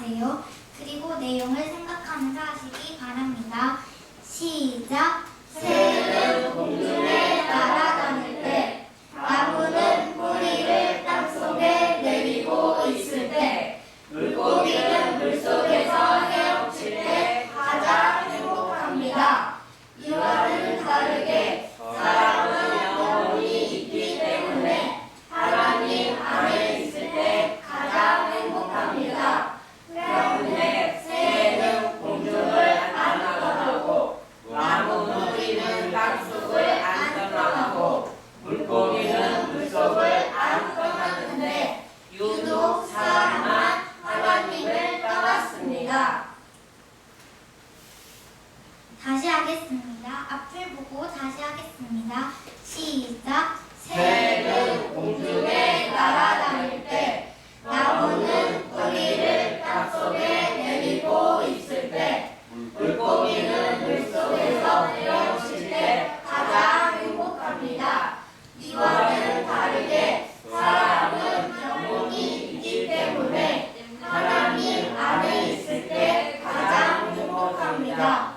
마세요. 그리고 내용을 생각하면서 하시기 바랍니다. 시작! 새는 공중에 날아다닐 때, 나무는 뿌리를 땅속에 내리고 있을 때, 물고기는 물속에서 헤엄칠 때 가장 행복합니다. 이와는 다르게 사람은 영혼이 있기 때문에 하나님 안에 있을 때 가장 행복합니다. 그런데 새는 공중을 안 떠나고, 나무 뿌리는 땅속을 안 떠나고, 물고기는 물속을 안 떠나는데 유독 사람만 하나님을 떠났습니다. 다시 하겠습니다. 앞을 보고 다시 하겠습니다. 시작! 새는 공중에 날아다닐 때, 나무는 뿌리를 땅속에 내리고 있을 때, 물고기는 물속에서 헤엄칠 때 가장 행복합니다. 이와는 다르게 사람은 영혼이 있기 때문에 하나님 안에 있을 때 가장 행복합니다.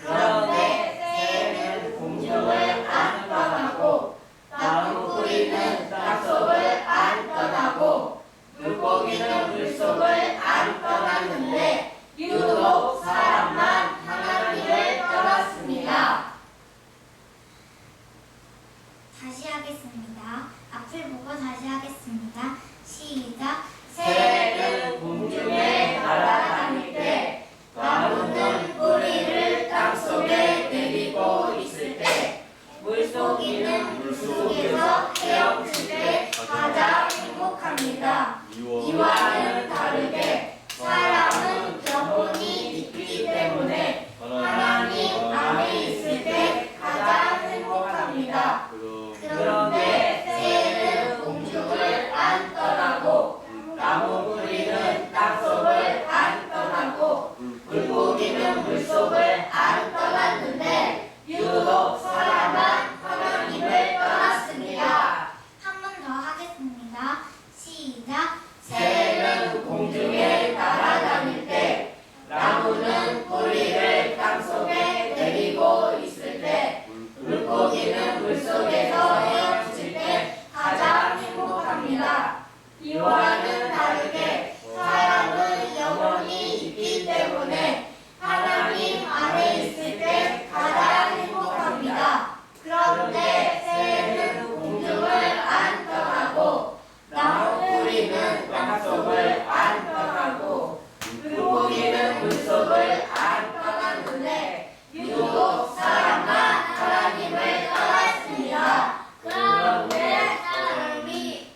그런데 새는 공중을 안 떠나고, 나무 뿌리는 땅속을 안 떠나고, 물고기는 물속을 안 떠났는데 유독 사람만 하나님을 떠났습니다. 다시 하겠습니다. 앞을 보고 다시 하겠습니다. 시작! 새는 공중에 날아다닐 때, 나무는 뿌리를 땅속에 내리고 있을 때, 물고기는 물속에서 헤엄칠 때 가장 행복합니다. 이와는 다르게 사람은 영혼이 있기 때문에 하나님 안에 있을 때 가장 행복합니다. 그런데 새는 공중을 안 떠나고, 나무 뿌리는 땅속을 안 떠나고, 물고기는 물속을 안 떠났는데 유독 사람만 하나님을 떠났습니다. 한 번 더 하겠습니다. 시작! 새는 공중에 날아다닐 때, 나무는 뿌리를 땅속에 내리고 있을 때, 물고기는 물속에서 헤엄칠 때 가장 행복합니다. 이와는 다르게 사람은 영혼이 있기 때문에 하나님 안에 있을 때 가장 행복합니다. 그런데 새는 공중을 안 떠나고, 나무 뿌리는 땅속을 안 떠나고, 물고기는 물속을 안 떠났는데 유독 사람만 하나님을 떠났습니다. 그런데 사람이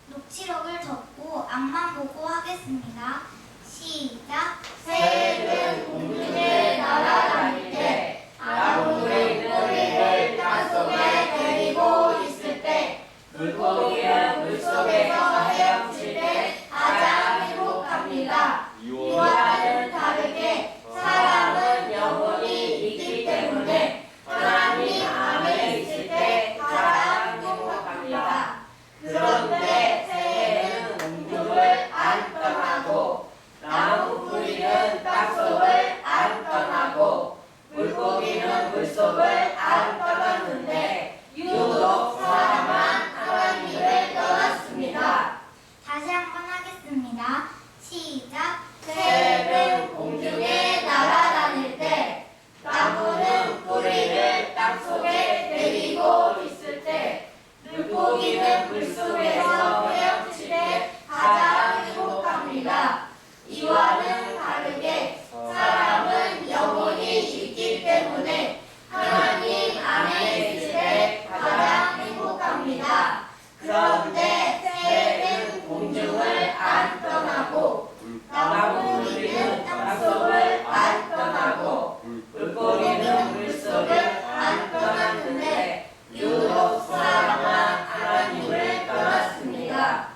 녹취록을 접고 앞만 보고 하겠습니다. 시작! 새는 공중에 날아다닐 때, 나무는 뿌리를 땅속에 내리고 있을 때, 물고기는 물속에서 헤엄칠 때 가장 행복합니다. 이와는 다르게 사람은 영혼이 있기 때문에 하나님 안에 있을 때 가장 행복합니다. 그런데 새는 공중을 안 떠나고, 나무 뿌리는 땅속을 안 떠나고, 물고기는 물속을 안 떠났는데 유독 사람만 하나님을 떠났습니다. 다시 한번 하겠습니다. 시작! 새는 공중에 날아다닐 때, 나무는 뿌리를 땅속에 내리고 있을 때, 물고기는 물속에서 헤엄칠 때 가장 행복합니다. 이와는 다르게 사람은 영혼이 있기 때문에 하나님 안에 있을 때 가장 행복합니다. 그런데 새는 공중을 안 떠나고, 나무 뿌리는 땅속을 안 떠나고, 물고기는 물속을 안 떠났는데 유독 사람만 하나님을 떠났습니다.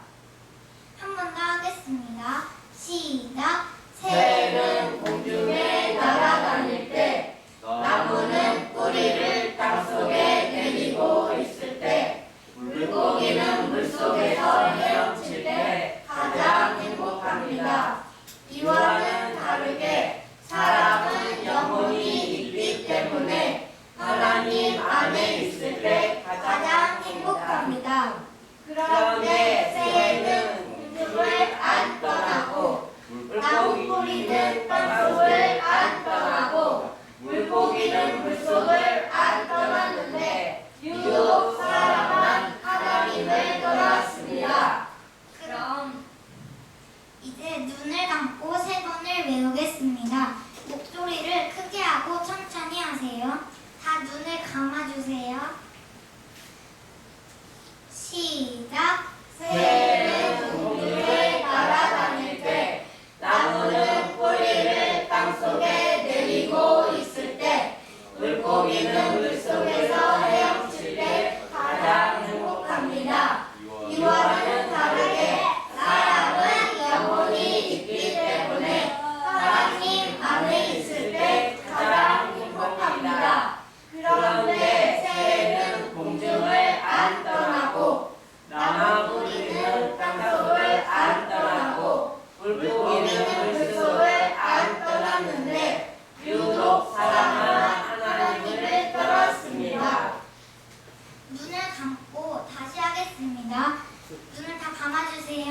한 번 더 하겠습니다. 시작! 눈을 감고 3번을 외우겠습니다. 목소리를 크게 하고 천천히 하세요. 다 눈을 감아주세요. 시작. 새는 공중에 날아다닐 때, 나무는 뿌리를 땅속에 내리고 있을 때, 물고기는 물속에서 헤엄칠 때 가장 행복합니다. 이와는 다르게 사람은 영혼이 있기 때문에 하나님 안에 있을 때 가장 행복합니다. 그런데 새는 공중을 안 떠나고, 나무뿌리는 땅속을 안 떠나고, 물고기는 물속을 안 떠났는데 유독 사람은 하나님을 떠났습니다. 눈을 감고 다시 하겠습니다. 눈을 다 감아주세요.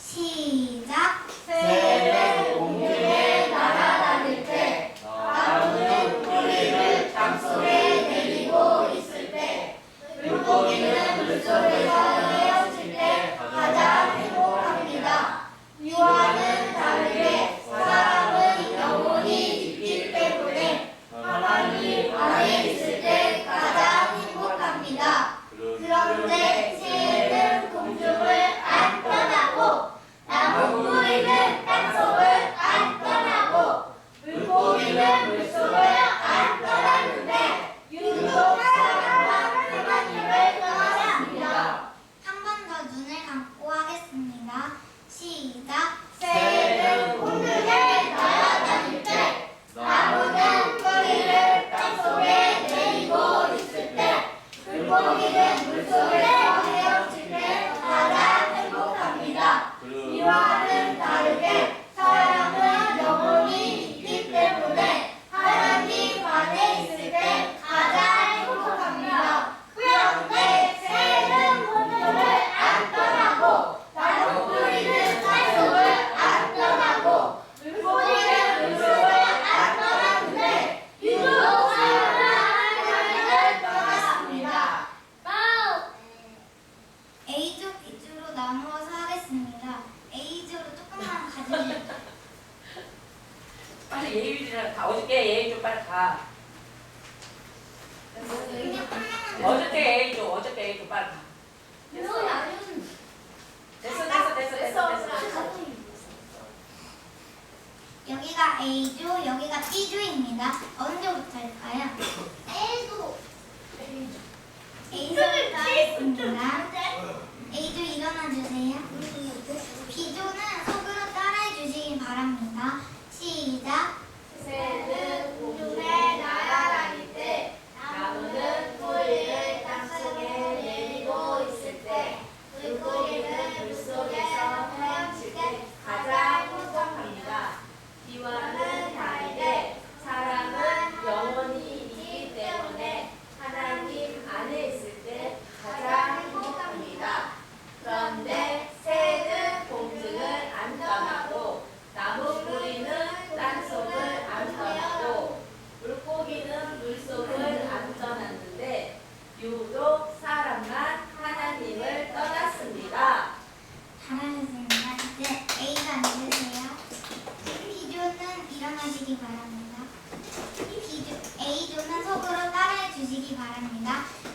시작. 새는 공중에 날아다닐 때, 나무는 뿌리를 땅속에 내리고 있을 때, 물고기는 물속에서 헤엄칠 때 가장 행복합니다. 이와는 다르게 사람은 영혼이 있기 때문에 하나님 안에 있을 때 가장 행복합니다. 그런데 새는 공중을 안 떠나고, 나무뿌리는 땅속을 안 떠나고, 물고기는 물속을 안 떠났는데 유독 사람은 하나님을 떠났습니다. 한 번 더 눈을 감고 하겠습니다. 시작. 새는 공중에 날아다닐 때, 나무는 뿌리를 땅속에 내리고 있을 때, 물고기는 물속에서 헤엄칠 때 가장 행복합니다. 이와는 다르게 사람은 영혼이 있기 때문에 하나님 안에 있을 때 가장 행복합니다. 그런데 새는 공중을 안 떠나고, 나무뿌리는 땅속을 안 떠나고, 물고기는 물속을 안 떠났는데 유독 사람은 하나님을 떠났습니다. A조, B조로 나누어서 하겠습니다. A조로 조금만 가주세요. 빨리 예유이랑 가. 어저께 예유 좀 빨리 가. 그냥 끝나면 어저께 예유 좀 빨리 가. 됐어. 여기가 A조, 여기가 B조입니다. 언제부터 할까요? A조부터 하겠습니다. A조 일어나주세요. B조는 속으로 따라해 주시기 바랍니다. 시작. 새는 공중에 날아다닐 때, 나무는 뿌리를 땅속에 내리고 있을 때, 물고기는 물속에서 헤엄칠 때 가장 행복합니다. 이와는 다르게 사람은 영혼이 있기 때문에 하나님 안에 있을 때 가장 행복합니다. 그런데 새는 공중을 안 떠나고, 나무 뿌리는 땅속을 안 떠나고, 물고기는 물속을 안 떠났는데 유독 사람만 하나님을 떠났습니다. 잘하셨습니다. 이제 A가 앉으세요. B조는 일어나시기 바랍니다. A조는 속으로 따라해 주시기 바랍니다.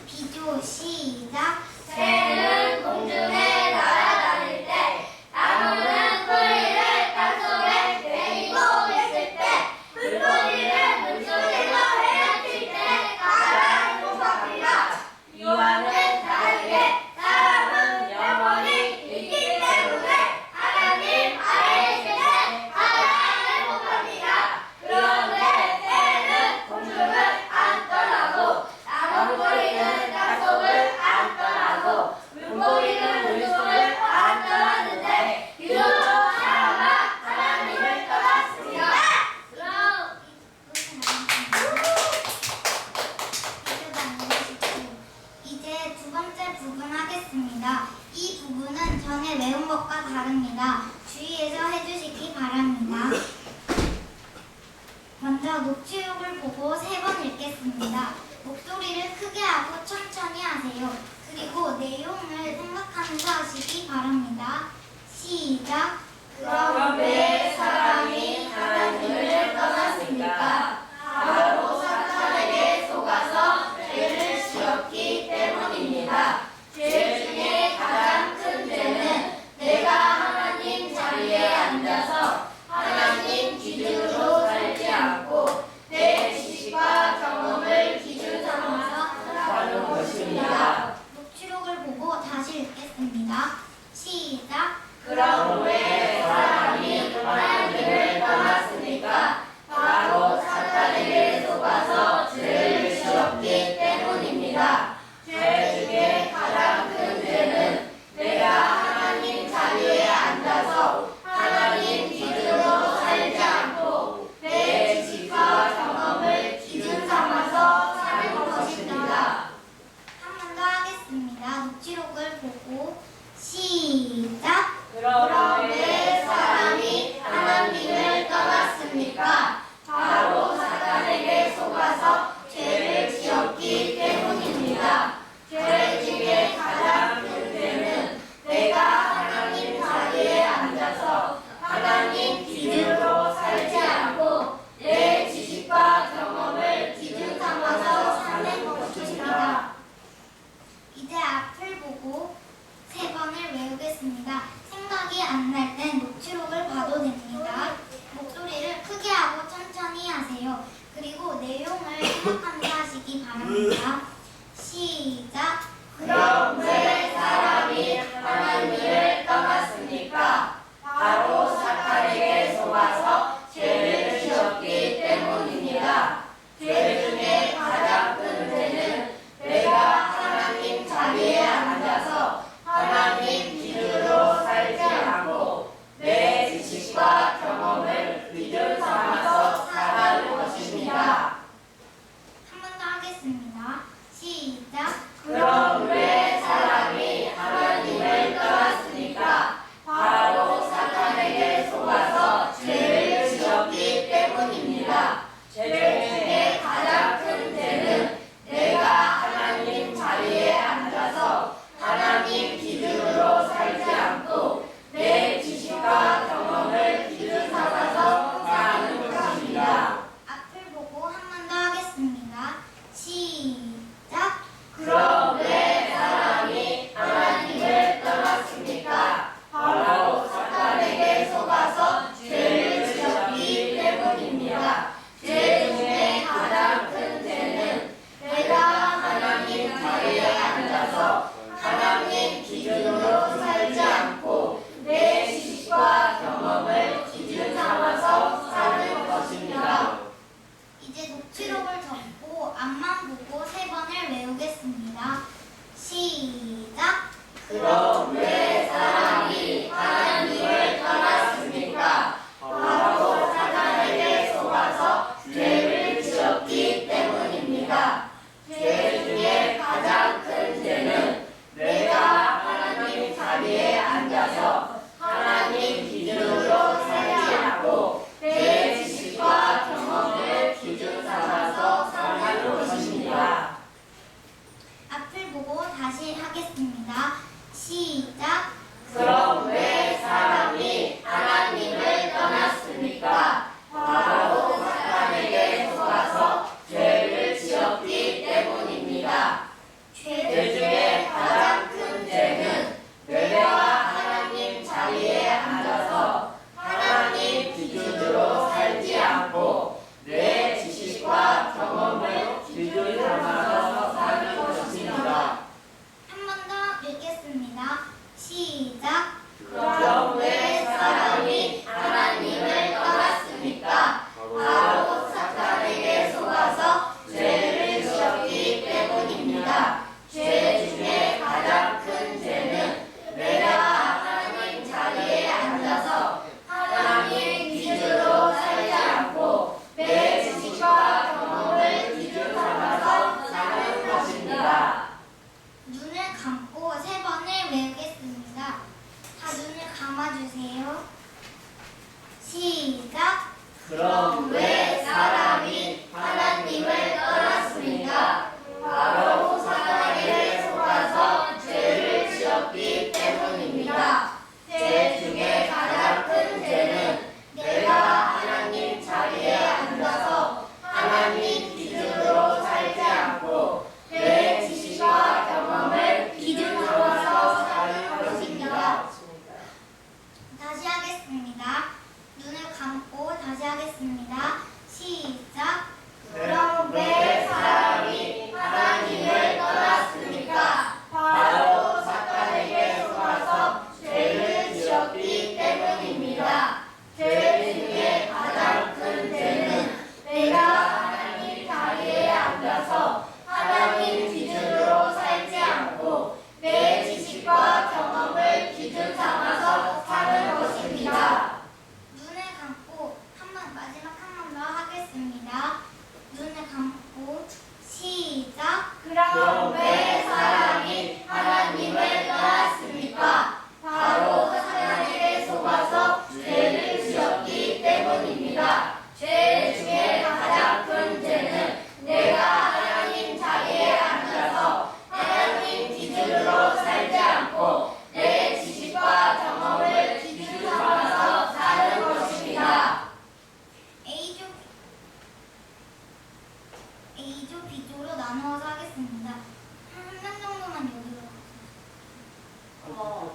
B조 시작. 새는 공중에 날아다닐 때, 나무는 뿌리를 땅속에 내리고 있을 때, 물고기는 물속에서 헤엄칠 때 가장 행복합니다. 이와는 다르게 사람은 영혼이 있기 때문에 하나님 안에 있을 때 가장 행복합니다. 그런데 새는 공중을 안 떠나고, 나무뿌리는 땅속을 안 떠나고, 물고기는 물속을 안 떠났는데 유독 사람은 하나님을 떠났습니다. 이제 두 번째 부분 하겠습니다. 이 부분은 전에 외운 것과 다릅니다. 주의해서 해주시기 바랍니다. 먼저 녹취록을 보고 3번 읽겠습니다. 목소리를 크게 하고 천천히 하세요. 그리고 내용을 생각하면서 하시기 바랍니다. 시작! 그럼 왜 사람이 하나님을 떠났습니까? 바로 사탄에게 속아서 죄를 지었기 때문입니다. 죄 중에 가장 큰 죄는 내가 하나님 자리에 앉아서 하나님 기준으로 살지 않고 내 지식과 경험을 기준 삼아서 살아가는 것입니다. 녹취록을 보고 다시 읽겠습니다. 시작. 그럼 왜 사람이 하나님을 떠났습니까? 바로 사탄에게 속아서 죄를 지었기 때문입니다. 죄 중에 가장 큰 죄는 내가 하나님 자리에 앉아서 하나님 기준으로 살지 않고 내 지식과 경험을 기준 삼아서 사는 것입니다. 한 번 더 하겠습니다. 녹취록을 보고 시작. 그럼 왜 사람이 하나님을 떠났습니까? 바로 사탄에게 속아서 죄를 지었기 때문입니다. 죄 중에 가장 큰 죄는 내가 하나님 자리에 앉아서 하나님 기준으로 살지 않고 내 지식과 경험을 기준 삼아서 사는 것입니다. 이제 앞을 보고 세 번을 외우겠습니다. 생각이 안 날 땐 녹취록을 봐도 됩니다. 목소리를 크게 하고 천천히 하세요. 그리고 내용을 생각하면서 하시기 바랍니다. 시작. 그럼 왜 사람이 하나님을 떠났습니까? 바로 사탄에게 속아서 죄를 지었기 때문입니다. 죄 중에 가장 큰 죄는 내가 하나님 자리에 앉아서 하나님 기준으로 살지 않고 내 지식과 경험을 기준 삼아서 살아가는 것입니다. 한 번 더 하겠습니다. 시작. 그럼 왜 사람이 하나님을 떠났습니까? 바로 사탄에게 속아서 죄를 지었기 때문입니다. 죄 중에 가장 큰 죄는 내가 하나님 자리에 앉아서 하나님 기준으로 살지 않고 내 지식과 경험을 기준 삼아서 사는 것입니다. 앞을 보고 한 번 더 하겠습니다. 시작. 그럼 왜 사람이 하나님을 떠났습니까? 바로 사탄에게 속아서 죄를 지었기 때문입니다. 죄 중에 가장 큰 죄는 내가 하나님 자리에 앉아서 하나님 기준으로 살지 않고 내 지식과 경험을 기준 삼아서 사는 것입니다. 이제 녹취록을 접고 앞만 보고 세 번을 외우겠습니다. 시작. 그럼 왜 사람이 하나님을 떠났습니까? 바로 사탄에게 속아서 죄를 지었기 때문입니다. 죄 중에 가장 큰 죄는 내가 하나님 자리에 앉아서 하나님 기준으로 살지 않고 내 지식과 경험을 기준 삼아서 사는 것입니다. 앞을 보고 다시 하겠습니다. 시작. 그럼 왜 사람이 하나님을 떠났습니까? 바로 사탄에게 속아서 죄를 지었기 때문입니다. 죄 중에 가장 큰 죄는 내가 하나님 자리에 앉아서 하나님 기준으로 살지 않고 내 지식과 경험을 기준 삼아서 사는 것입니다. 한 번 더 읽겠습니다. 시작. 그럼 왜 사람이 하나님을 떠났습니까? 바로 사탄에게 속아서 죄를 지었기 때문입니다. 죄 중에 가장 큰 죄는 내가 하나님 자리에 앉아서 하나님 기준으로 살지 않고 내 지식과 경험을 기준 삼아서 사는 것입니다. 눈을 감고 세 번을 외우겠습니다. 다 눈을 감아주세요. 시작. 그럼 왜 사람이 하나님을 떠났습니까? 바로 사탄에게 속아서 죄를 지었기 때문입니다. 죄 중에 가장 큰 하겠습니다. 눈을 감고 다시 하겠습니다. 시작. 그럼 왜 사람이 하나님을 떠났습니까? 바로 사탄에게 속아서 죄를 지었기 때문입니다. 죄 중에 가장 큰 죄는 내가 하나님 자리에 앉아서 하나님 기준으로 살지 않고 내 지식과 경험을 기준 삼아서 사는 것입니다. 눈을 감고 마지막 한 번 더 하겠습니다. 눈을 감고 시작. 그럼 왜 사람이 하나님을 떠났습니까? 바로 사탄에게 속아서 죄를 지었기 때문입니다. 죄 중에 가장 큰 죄는 내가 하나님 자리에 앉아서 하나님 기준으로 살지 않고 내 지식과 경험을 기준 삼아서 사는 것입니다. A조, B조로 나누어서 하겠습니다. 한 명 정도만 여기로 가세요.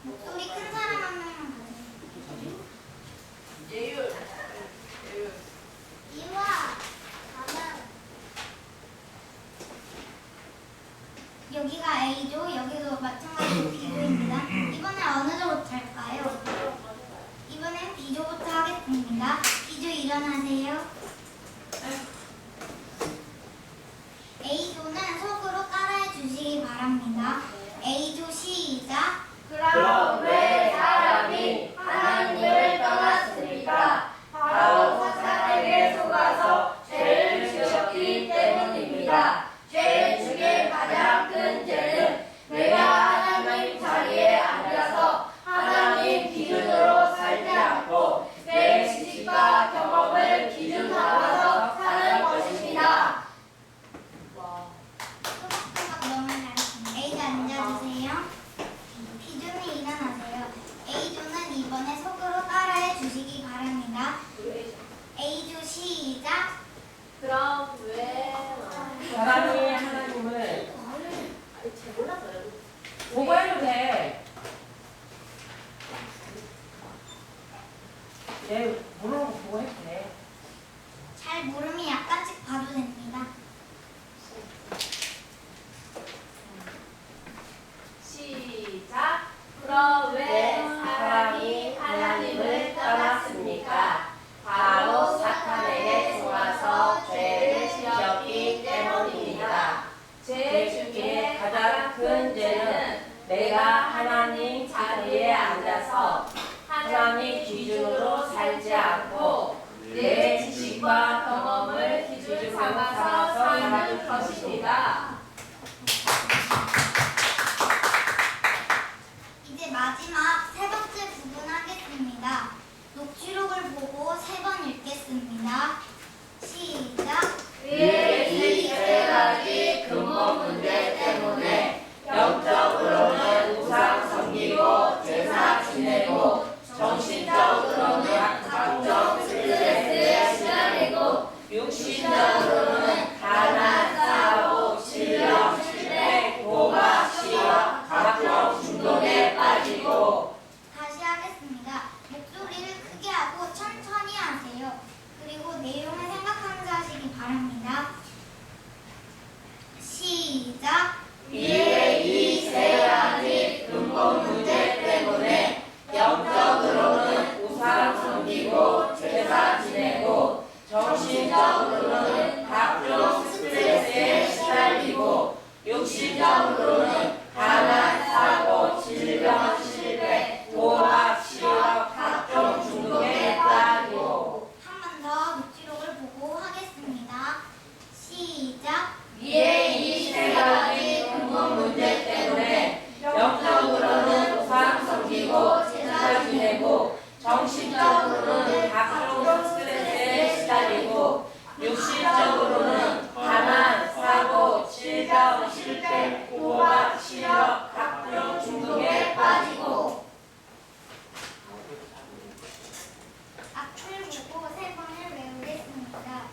목소리 큰 사람 한 명만 가세요. 예율. 이와 가면 여기가 A조, 여기도 마찬가지로 B조입니다. 이번에 어느 조부터 할까요? 이번엔 B조부터 하겠습니다. B조 일어나세요. A조는 속으로 따라해 주시기 바랍니다. A조 시작. 그럼 왜 사람이 하나님을 떠났습니까? 바로 사탄에게 속아서 죄를 지었기 때문입니다. 죄 중에 가장 큰 죄는 내가 하나님 자리에 앉아서 하나님 기준으로 살지 않고 내 지식과 경험을 기준 삼아서 사는 것입니다. 토박토박 너무 잘했습니다. A조 앉아주세요. B조는 일어나세요. A조는 이번에 속으로 따라해 주시기 바랍니다. A조 시작. 그럼 왜 사람이 하나님을 보고 해도 돼. 얘 모르는 거 보고 해도 돼. 잘 모르면 약간씩 봐도 됩니다. 시작. 그럼 왜 사람이 하나님을 떠났습니까? 바로 사탄에게 속아서 죄를 지었기 때문입니다. 죄 중에 가장 큰 죄는 내가 하나님 자리에 앉아서 하나님 기준으로 살지 않고 내 지식과 경험을 기준 삼아서 사는 것입니다. 이제 마지막 세 번째 부분 하겠습니다. 녹취록을 보고 세 번 읽겠습니다. 시작. 위에 이 세 가지 근본 문제 때문에 영적으로는 우상 섬기고 제사 지내고 정신적으로는 각종 스트레스에 시달리고 육신적으로는 가난, 사고, 질병, 실패, 고가, 시험, 각종 중독에 빠지고 다시 하겠습니다. 목소리를 크게 하고 천천히 하세요. 그리고 내용을 생각하면서 하시기 바랍니다. 시작. 위에 이 세 가지 근본 문제 때문에 영적으로는 우상 섬기고 제사 지내고 정신적으로는 각종 스트레스에 시달리고 육신적으로는 가난, 사고, 질병, 실패, 고학, 시험, 각종 중독에 빠지고 한 번 더 녹취록을 보고 하겠습니다. 시작. 위에 이 세 가지 근본 문제 때문에 영적으로는 우상 섬기고 제사 지내고 정신적으로는 각종 스트레스에 시달리고 육신적으로는 가난, 사고, 질병, 실패, 고학, 시험, 각종 중독에 빠지고 앞을 보고 세 번을 외우겠습니다.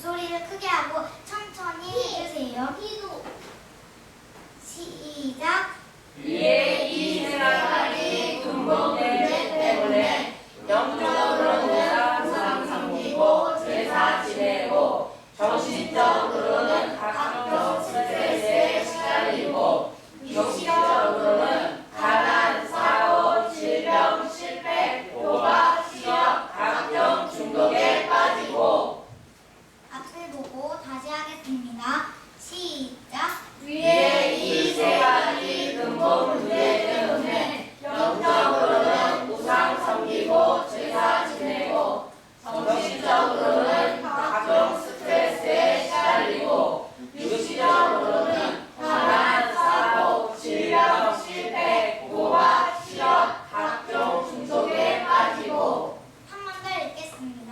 목소리를 크게 하고 천천히 해주세요. 시작. 위에 이 세 가지 근본 문제 때문에 영적으로는 우상 섬기고 제사 지내고 정신적으로는 각종 스트레스에 시달리고 육신적으로는 가난, 사고, 질병, 실패, 도박, 시험, 각종 중독에 빠지고 앞을 보고 다시 하겠습니다. 시작. 위에 이 세 가지 근본 문제 때문에 영적으로는 우상 섬기고 제사 지내고 정신적으로는 각종 스트레스에 시달리고 육신적으로는 가난, 사고, 질병, 실패, 도박, 시험, 각종 중독에 빠지고 한 번 더 읽겠습니다.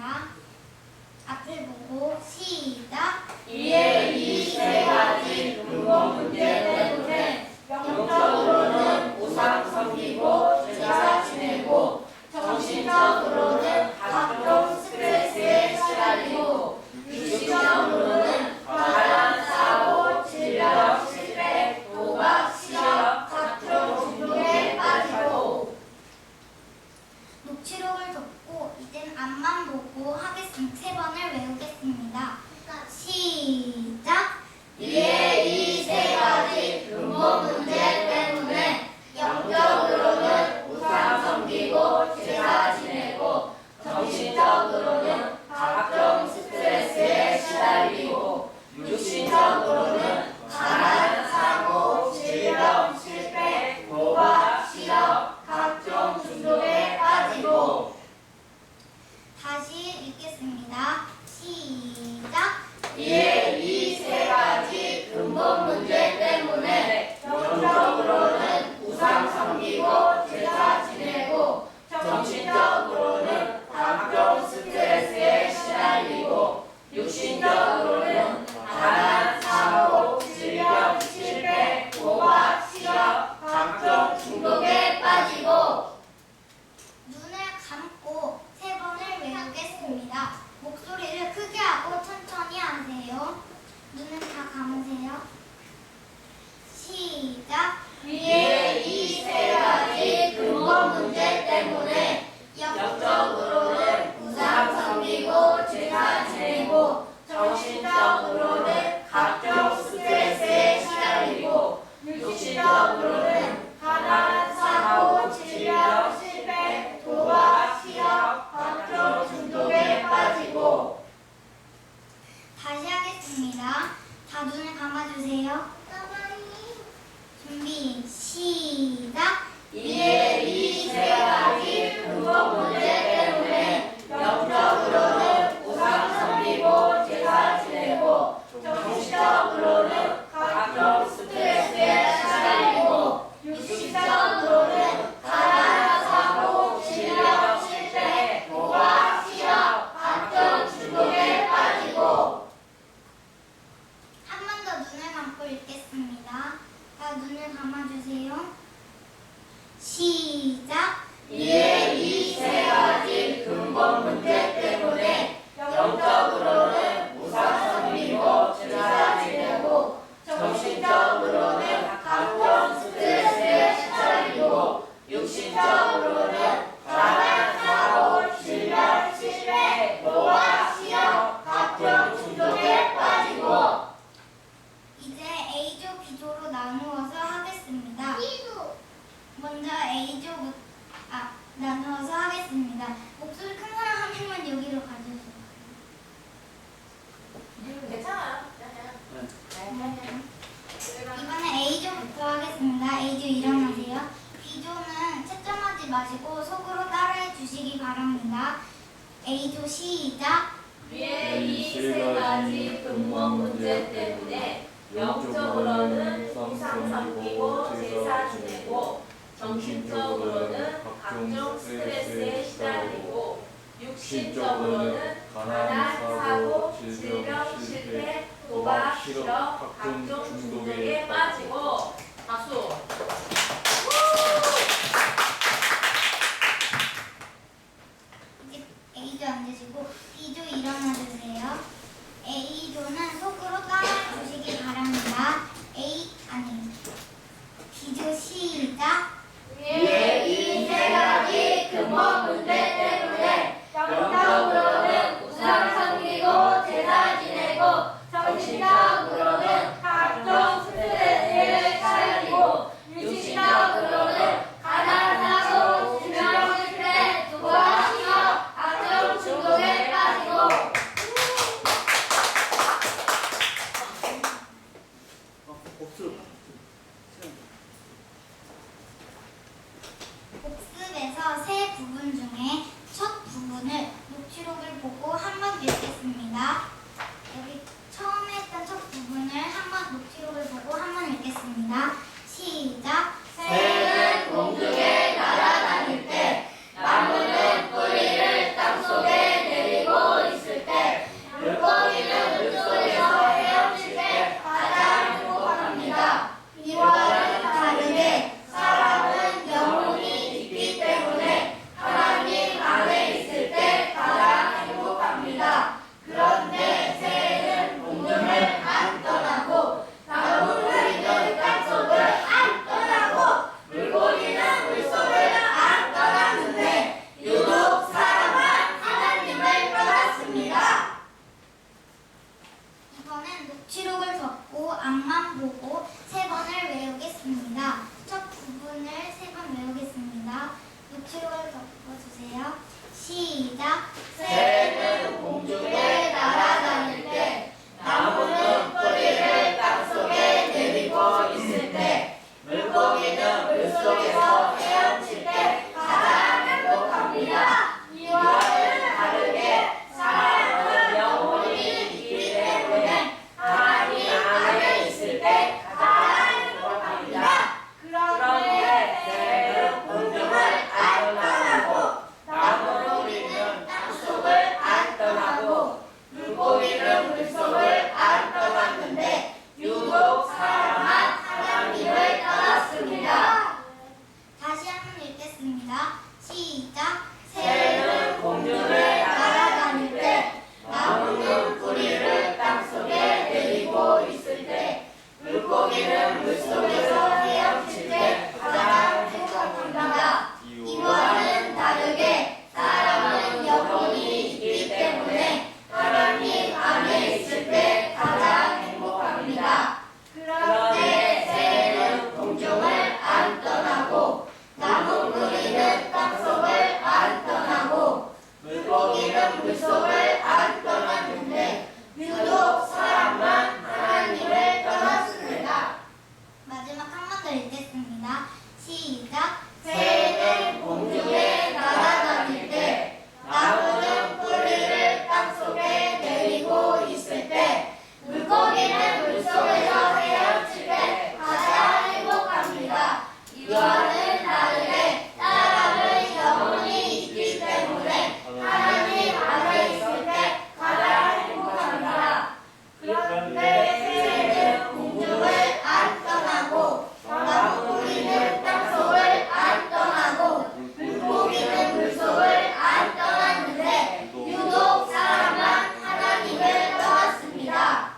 앞을 보고 시작. 이에 이 세 가지 근본 문제 때문에 영적으로는 우상 섬기고 제사 지내고 정신적으로는 각종 스트레스에 시달리고 육신적으로는 가난, 사고, 질병, 실패, 도박, 시험, 각종 중독에 빠지고 녹취록을 접고 이젠 앞만 보고 하겠습니다. 3번을 외우겠습니다. 시작. 이에 이 세 가지 근본 문제 때문에 영적으로는 우상 섬기고 제사 지내고 정신적으로는 각종 스트레스에 시달리고 육신적으로는 가난, 사고, 질병, 실패, 도박, 시험, 각종 중독에 빠지고 다시 읽겠습니다. 시작. 이에 이 세 가지 근본 문제 때문에 영적으로는 우상 섬기고 제사 지내고 정신적으로는 각종 스트레스에 시달리고 육신적으로는 가난, 사고, 질병, 실패, 도박, 시험, 각종 중독에 빠지고 눈을 감고 3번을 외우겠습니다. 목소리를 크게 하고 천천히 하세요. 눈을 다 감으세요. 시작. 위에 이 세 가지 근본 문제 때문에 영적으로는 우상 섬기고 제사 지내고 정신적으로는 각종 스트레스에 시달리고 육신적으로는 가난, 사고, 질병, 실패, 도박, 시험, 각종 중독에 빠지고 다시 하겠습니다. 다 눈을 감아주세요. 준비 시작. 이에 이 세 가지 근본 문제 때문에 영적으로는 우상 섬기고 제사 지내고 정신적으로는 각종 스트레스에 시달리고 육신적으로는 가난, 사고, 질병, 실패, 도박, 시험, 각종 중독에 빠지고 한 번 더 눈을 감고 읽겠습니다. 다 눈을 감아주세요. 시작. 이에 이 세 가지 근본 문제 때문에 영적으로는 우상 섬기고 제사 지내고 정신적으로는 각종 스트레스에 시달리고 육신적으로는 가난, 사고, 질병, 실패, 도박, 시험, 각종 중독에 빠지고 이제 A조, B조로 나누어서 하겠습니다. 먼저 A조 나누어서 하겠습니다. 목소리 큰 사람 한 명만 여기로 가주세요. 괜찮아요. 이번에 A조부터 하겠습니다. A조 일어나세요. B조는 채점하지 마시고 속으로 따라해 주시기 바랍니다. A조 시작. 위에 이 세 가지 근본 문제 때문에 영적으로는 우상 섬기고 제사 지내고 정신적으로는 각종 스트레스에 시달리고 육신적으로는 가난, 사고, 질병, 실패, 도박, 시험, 각종 중독에 빠지고 박수! 이제 A조 앉으시고 B조 일어나주세요. A 정신적으로는 각종 스트레스에 시달리고 육신적으로는 가난하고 수면실에 노화시켜 각종 중독에 빠지고 복습에서 세 부분 중에 첫 부분을 녹취록을 보고 한번 읽겠습니다. 여기 처음에 했던 첫 부분을 한번 녹취록을 보고 한번 읽겠습니다. 시작. 새는 공중에 날아다닐 때 나무는 뿌리를 땅속에 내리고 있을 때 물고기는 물속에서 헤엄칠 때 가장 행복합니다. 이와는 다르게 사람은 영혼이 있기 때문에 하나님 안에 있을 때 가장 행복합니다. 그런데 새는 공중을 안 떠나고 나무는 땅속을 안 떠나고 물고기는 물속을 안 떠났는데 유독 사람은 하나님을 떠났습니다. 이번엔 녹취록을 덮고 앞만 보고 세 번을 외우겠습니다. 첫 부분을 세 번 외우겠습니다. 녹취록을 덮어주세요. 시작. 새는 공중에 날아다닐 때 나무는 뿌리를 땅속에 내리고 있을 때 물고기는 물속에서 헤엄칠 때 가장 행복합니다. 이와는 다르게 사람은 영혼이 있기 때문에 하나님 안에 있을 때 가장 행복합니다. 그런데 새는 공중을 안 떠나고 나무는 땅속을 안 떠나고 물고기는 물속을 안 떠났는데 유독 사람은 하나님을 떠났습니다. 다시 한번 읽겠습니다. 시작. 새는 공중에 날아다닐 때 나무는 뿌리를 땅속에 내리고 있을 때 물고기는 물속에서 헤엄칠 때 가장 행복합니다. 이와는 다르게 사람은 영혼이 있기 때문에 하나님 안에 있을 때 가장 행복합니다. 그런데 새는 공중을 안 떠나고 나무 뿌리는 땅속을 안 떠나고 물고기는 물속을 안 떠났는데 유독 사람만 하나님을 떠났습니다. 마지막 한 번 더 읽겠습니다. 시작. 새는 공중에 날아다닐 때 나무는 뿌리를 땅속에 내리고 있을 때 물고기는 물속에서 헤엄칠 때 가장 행복합니다. 이와는 다르게 사람은 영혼이 있기 때문에 하나님 안에 있을 때 가장 행복합니다. 그런데 새는 공중을 안 떠나고 나무 뿌리는 땅속을 안 떠나고 물고기는 물속을 안 떠났는데 유독 사람만 하나님을 떠났습니다.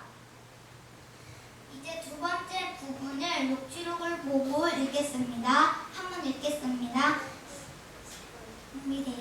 이제 두 번째 부분을 녹취록을 보고 읽겠습니다. 한번 읽겠습니다. 준비되어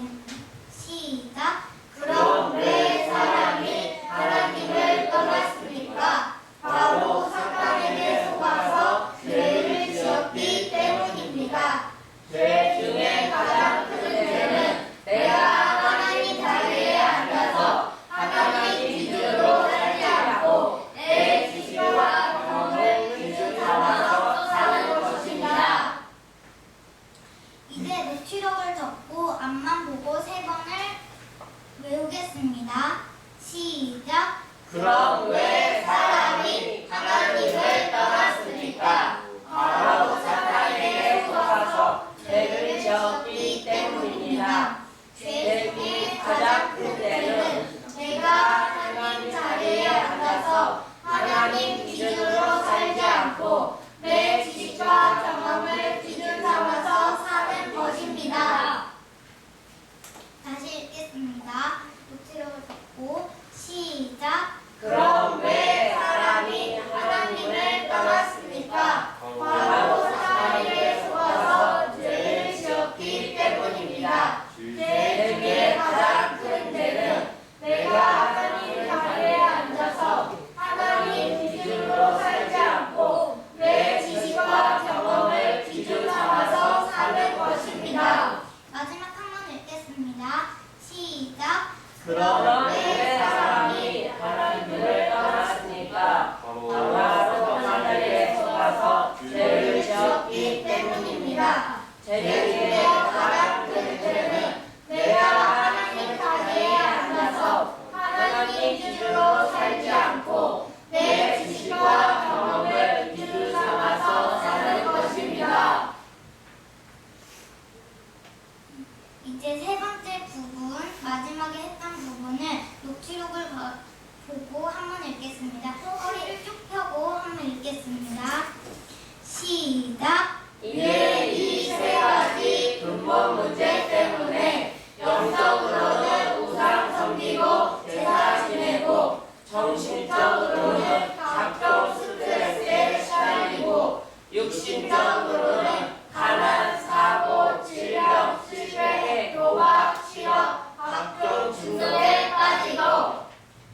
시작. 그럼 왜 사람이 하나님을 떠났습니까? 바로 사탄에게 속아서 죄를 지었기 때문입니다. 죄 중에 가장 큰 죄는 내가 하나님 자리에 앉아서 하나님 기준으로 살지 않고 내 지식과 경험을 기준 삼아서 사는 것입니다. 이제 녹취록을 덮고 앞만 보고 세 번을 외우겠습니다. 시작. 그럼 왜 사람이 하나님을 떠났습니까? 바로 사탄에게 속아서 죄를 지었기 때문입니다. 죄 중에 가장 큰 죄는 내가 하나님 자리에 앉아서 하나님 기준으로 살지 않고 내 지식과 경험을 기준 삼아서 사는 것입니다. 다시 읽겠습니다. 녹취록을 덮고 시작. 그럼 왜 않았으니까 바로 하늘에 속아서 죄를 지었기 때문입니다. 죄의 가장 큰 죄는 내가 하나님 자리에 앉아서 하나님 기준으로 살지 않고 내 지식과 경험을 기준 삼아서 사는 것입니다. 이제 세 번째 부분, 마지막에 했던 부분을 녹취록을 보고 한번 읽겠습니다. 허리를 쭉 펴고 한번 읽겠습니다. 시작! 이에 이 세 가지 근본 문제 때문에 영적으로는 우상 섬기고 제사 지내고 정신적으로는 각종 스트레스에 시달리고 육신적으로는 가난, 사고, 질병, 실패, 도박, 실업, 각종 중독에 빠지고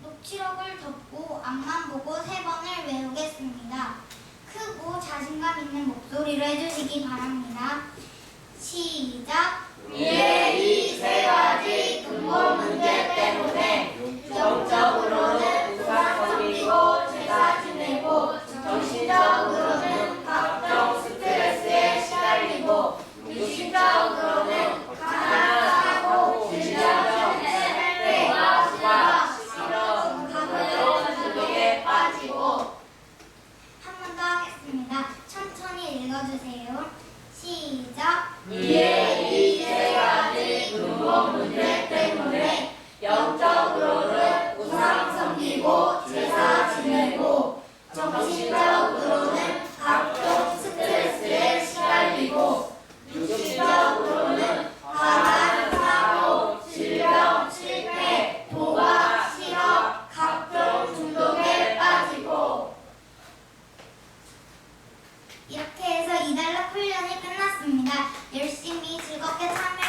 녹취록을 덮고 앞만 보고 세 번을 외우겠습니다. 크고 자신감 있는 목소리로 해주시기 바랍니다. 시작! 이에 이 세 가지 근본 문제 때문에 영적으로는 우상 섬기고 제사 지내고 정신적으로는 각종 스트레스에 시달리고 육신적으로는 가난, 사고, 질병, 실패, 도박, 실업, 각종 중독에 빠지고 한 번 더 하겠습니다. 천천히 읽어주세요. 시작! 이에 이 세 가지 근본 문제 때문에 영적으로는 우상 섬기고 제사 지내고 정신적으로는 각종 스트레스에 시달리고 육신적으로는 가난, 사고, 질병, 실패, 도박, 실업, 각종 중독에 빠지고 이렇게 해서 이달락 훈련이 끝났습니다. 열심히 즐겁게 참여